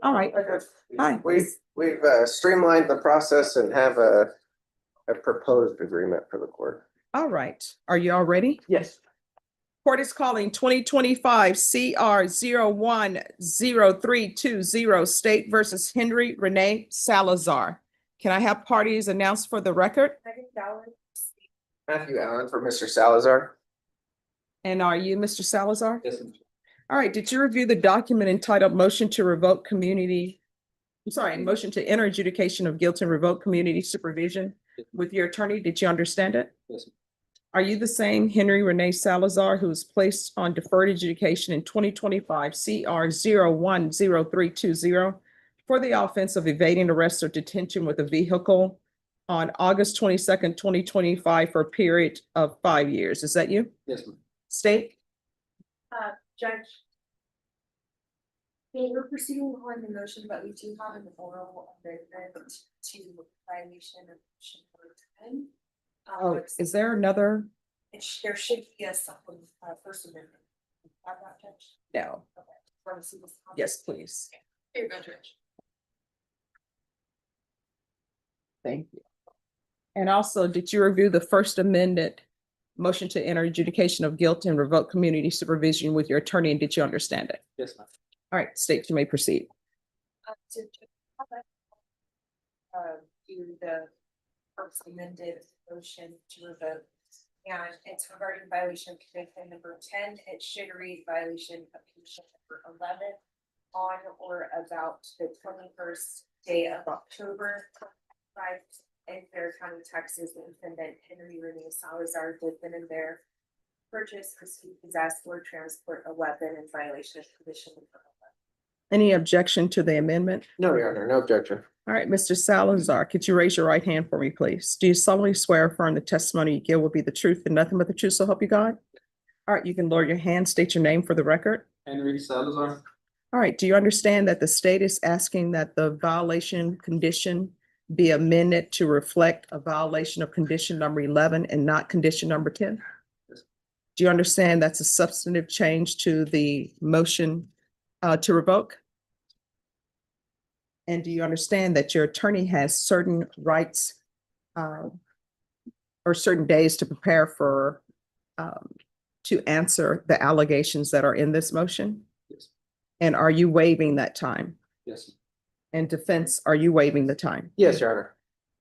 All right. Hi. We've streamlined the process and have a proposed agreement for the court. All right. Are you all ready? Yes. Court is calling 2025 CR 010320 State versus Henry Renee Salazar. Can I have parties announced for the record? Matthew Allen for Mr. Salazar. And are you Mr. Salazar? Yes. All right. Did you review the document entitled Motion to Revoke Community? I'm sorry, motion to enter adjudication of guilt and revoke community supervision with your attorney? Did you understand it? Yes. Are you the same Henry Renee Salazar who was placed on deferred adjudication in 2025 CR 010320 for the offense of evading arrest or detention with a vehicle on August 22nd, 2025 for a period of 5 years? Is that you? Yes, ma'am. State? Judge. Okay, we're proceeding on the motion, but we do have an oral amendment to violation of section 10. Oh, is there another? There should be a supplement, first amendment. Have that, Judge? No. Okay. Want to see this? Yes, please. Here you go, Judge. Thank you. And also, did you review the first amended motion to enter adjudication of guilt and revoke community supervision with your attorney, and did you understand it? Yes, ma'am. All right, State, you may proceed. To do the first amended motion to revoke. And it's regarding violation of condition number 10. It should read violation of condition number 11 on or about the 21st day of October 2025 in Fair County, Texas. The defendant Henry Renee Salazar did then and there purchase, receive, possess, or transport a weapon in violation of condition number 11. Any objection to the amendment? No, Your Honor, no objection. All right, Mr. Salazar, could you raise your right hand for me, please? Do you solemnly swear or affirm the testimony you give will be the truth and nothing but the truth, so help you God? All right, you can lower your hand, state your name for the record. Henry Salazar. All right, do you understand that the state is asking that the violation condition be amended to reflect a violation of condition number 11 and not condition number 10? Yes. Do you understand that's a substantive change to the motion to revoke? And do you understand that your attorney has certain rights or certain days to prepare for to answer the allegations that are in this motion? Yes. And are you waiving that time? Yes. And defense, are you waiving the time? Yes, Your Honor.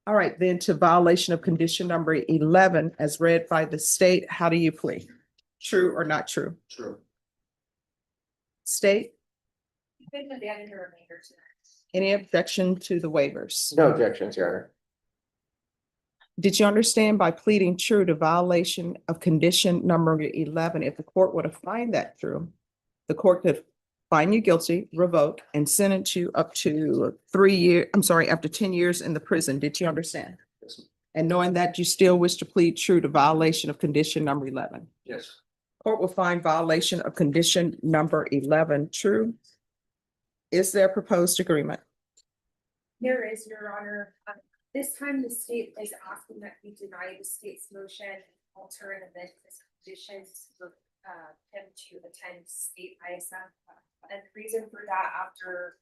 All right, then to violation of condition number 11 as read by the state, how do you plead? True or not true? True. State, You can abandon your remainder tonight. any objection to the waivers? No objections, Your Honor. Did you understand by pleading true to violation of condition number 11, if the court were to find that true, the court could find you guilty, revoke, and sentence you up to 3 years, after 10 years in the prison. Did you understand? Yes, ma'am. And knowing that you still wish to plead true to violation of condition number 11. Yes. Court will find violation of condition number 11 true. Is there a proposed agreement? There is, Your Honor. This time the state is asking that we deny the state's motion, alter and amend this conditions for him to attend state ISF. And the reason for that after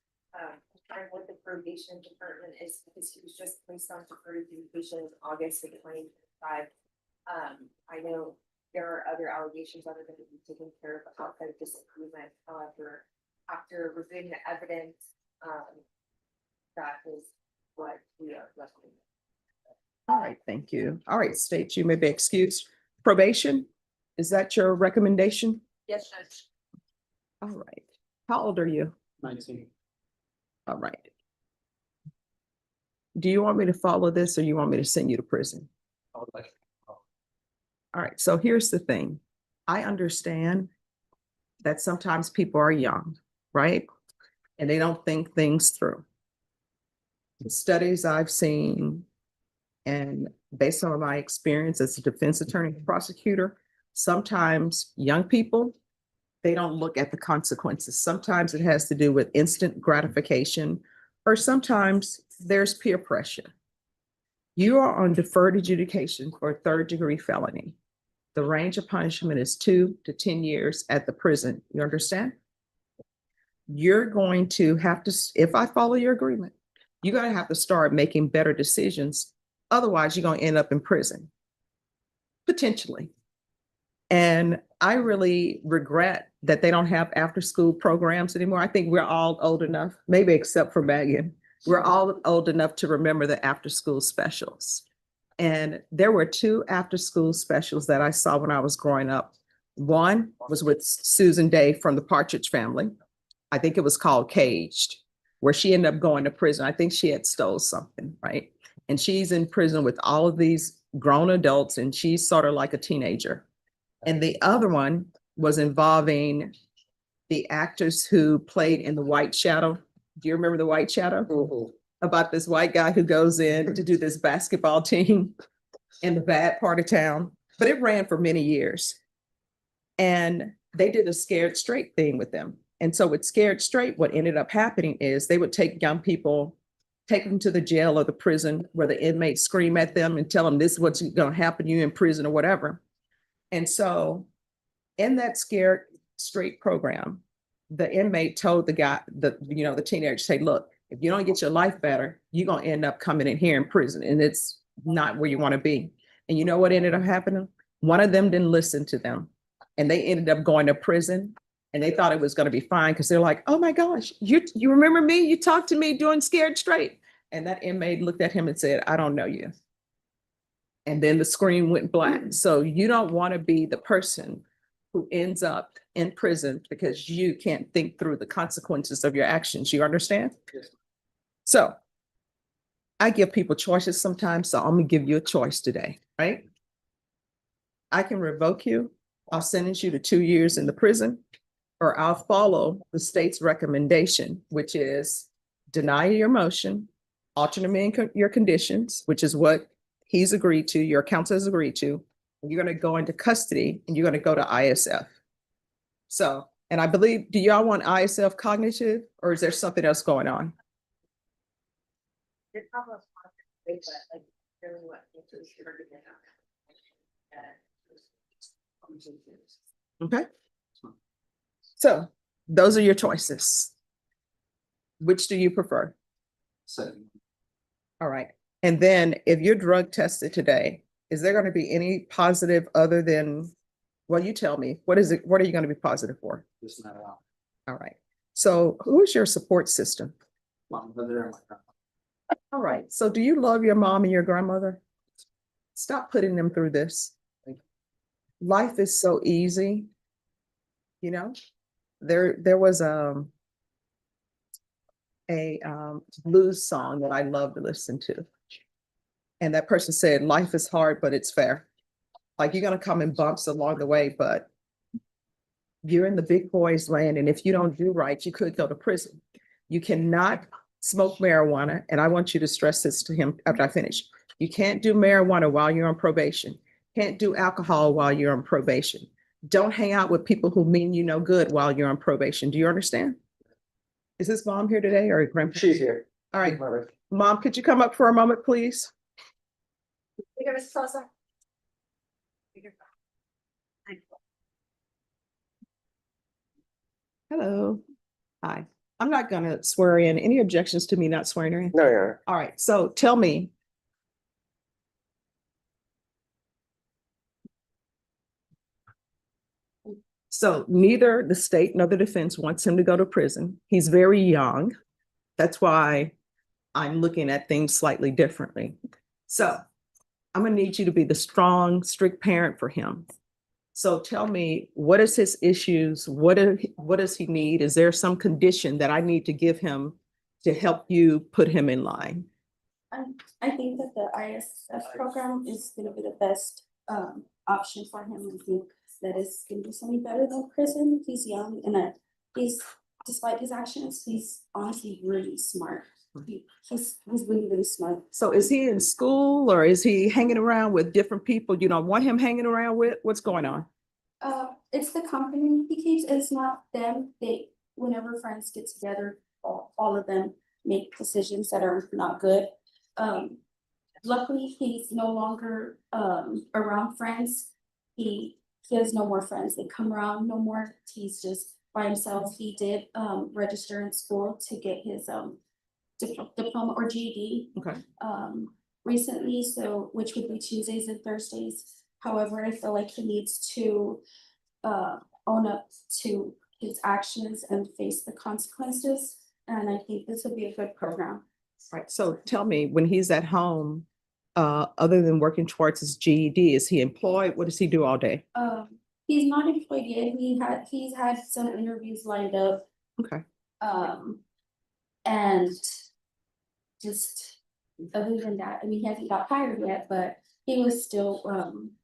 time with the probation department is because he was just placed on deferred adjudication in August of 2025. I know there are other allegations that are going to be taken care of outside of this agreement. However, after reviewing the evidence, that is what we are recommending. All right, thank you. All right, state, you may be excused. Probation, is that your recommendation? Yes, Judge. All right. How old are you? 19. All right. Do you want me to follow this or you want me to send you to prison? I would like. All right, so here's the thing. I understand that sometimes people are young, right? And they don't think things through. The studies I've seen and based on my experience as a defense attorney and prosecutor, sometimes young people, they don't look at the consequences. Sometimes it has to do with instant gratification, or sometimes there's peer pressure. You are on deferred adjudication for a third-degree felony. The range of punishment is 2 to 10 years at the prison. You understand? you're going to have to, if I follow your agreement, you're going to have to start making better decisions. Otherwise, you're going to end up in prison, potentially. And I really regret that they don't have after-school programs anymore. I think we're all old enough, maybe except for Megan. We're all old enough to remember the after-school specials. And there were two after-school specials that I saw when I was growing up. One was with Susan Day from the Partridge Family. I think it was called Caged, where she ended up going to prison. I think she had stole something, right? And she's in prison with all of these grown adults, and she's sort of like a teenager. And the other one was involving the actors who played in The White Shadow. Do you remember The White Shadow? Mhm. About this white guy who goes in to do this basketball team in the bad part of town, but it ran for many years. And they did a Scared Straight thing with them. And so with Scared Straight, what ended up happening is they would take young people, take them to the jail or the prison where the inmates scream at them and tell them this is what's going to happen to you in prison or whatever. And so in that Scared Straight program, the inmate told the guy, the teenager, say, look, if you don't get your life better, you're going to end up coming in here in prison, and it's not where you want to be. And you know what ended up happening? One of them didn't listen to them, and they ended up going to prison, and they thought it was going to be fine because they're like, oh my gosh, you remember me? You talked to me doing Scared Straight. And that inmate looked at him and said, I don't know you. And then the screen went black. So you don't want to be the person who ends up in prison because you can't think through the consequences of your actions. You understand? Yes. So I give people choices sometimes. So I'm going to give you a choice today, right? I can revoke you. I'll sentence you to 2 years in the prison, or I'll follow the state's recommendation, which is deny your motion, alternate your conditions, which is what he's agreed to, your counsel has agreed to. You're going to go into custody and you're going to go to ISF. So, and I believe, do y'all want ISF cognitive, or is there something else going on? Okay. So those are your choices. Which do you prefer? Second. All right. And then if you're drug tested today, is there going to be any positive other than, well, you tell me, what is it? What are you going to be positive for? Just not out. All right. So who's your support system? Mom, brother, and my grandma. All right. So do you love your mom and your grandmother? Stop putting them through this. Life is so easy. You know, there was a blues song that I love to listen to. And that person said, life is hard, but it's fair. Like, you're going to come in bumps along the way, but you're in the big boys land. And if you don't do right, you could go to prison. You cannot smoke marijuana. And I want you to stress this to him after I finish. You can't do marijuana while you're on probation. Can't do alcohol while you're on probation. Don't hang out with people who mean you no good while you're on probation. Do you understand? Is this mom here today or grandpa? She's here. All right. Mother. Mom, could you come up for a moment, please? Hello. Hi. I'm not going to swear in. Any objections to me not swearing her in? No, Your Honor. All right. So tell me. So neither the state nor the defense wants him to go to prison. He's very young. That's why I'm looking at things slightly differently. So I'm going to need you to be the strong, strict parent for him. So tell me, what is his issues? What does he need? Is there some condition that I need to give him to help you put him in line? I think that the ISF program is gonna be the best option for him. I think that is gonna be something better than prison. He's young and he's, despite his actions, he's honestly really smart. He's really, really smart. So is he in school or is he hanging around with different people you don't want him hanging around with? What's going on? It's the company he keeps. It's not them. Whenever friends get together, all of them make decisions that are not good. Luckily, he's no longer around friends. He has no more friends. They come around no more. He's just by himself. He did register in school to get his diploma or GED Okay. recently, so which would be Tuesdays and Thursdays. However, I feel like he needs to own up to his actions and face the consequences. And I think this would be a good program. Right. So tell me, when he's at home, other than working towards his GED, is he employed? What does he do all day? He's not employed yet. He's had some interviews lined up. Okay. And just other than that, I mean, he hasn't got hired yet, but he was still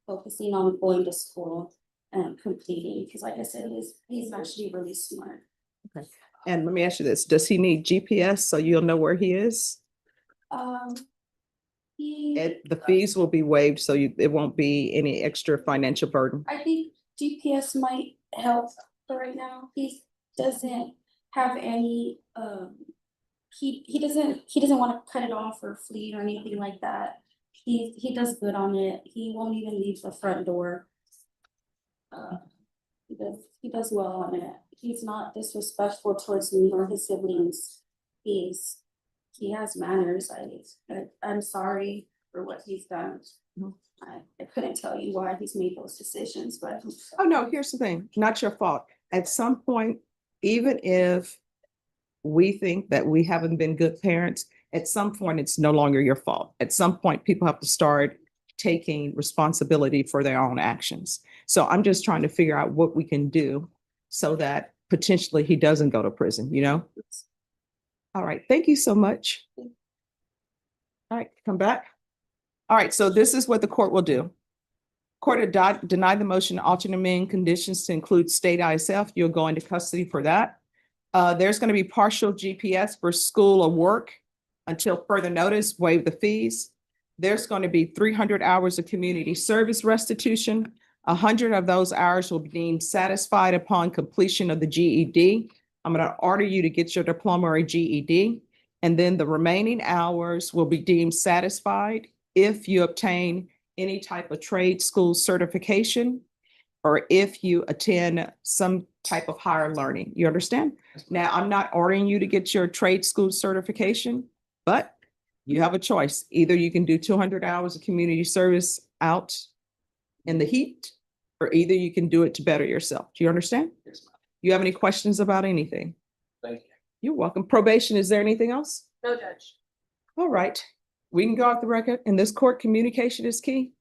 focusing on going to school and completing, because like I said, he's actually really smart. Okay. And let me ask you this, does he need GPS so you'll know where he is? The fees will be waived, so it won't be any extra financial burden. I think GPS might help for right now. He doesn't have any, he doesn't want to cut it off or flee or anything like that. He does good on it. He won't even leave the front door. He does well on it. He's not disrespectful towards me or his siblings. He has manners. I'm sorry for what he's done. Mhm. I couldn't tell you why he's made those decisions, but. Oh, no, here's the thing, not your fault. At some point, even if we think that we haven't been good parents, at some point, it's no longer your fault. At some point, people have to start taking responsibility for their own actions. So I'm just trying to figure out what we can do so that potentially he doesn't go to prison, you know? All right, thank you so much. All right, come back. All right, so this is what the court will do. Court deny the motion to alter and amend conditions to include state ISF. You'll go into custody for that. There's going to be partial GPS for school or work until further notice, waive the fees. There's going to be 300 hours of community service restitution. 100 of those hours will be deemed satisfied upon completion of the GED. I'm going to order you to get your diploma or GED, and then the remaining hours will be deemed satisfied if you obtain any type of trade school certification or if you attend some type of higher learning. You understand? Now, I'm not ordering you to get your trade school certification, but you have a choice. Either you can do 200 hours of community service out in the heat, or either you can do it to better yourself. Do you understand? Yes, ma'am. You have any questions about anything? Thank you. You're welcome. Probation, is there anything else? No, Judge. All right, we can go off the record. In this court, communication is key.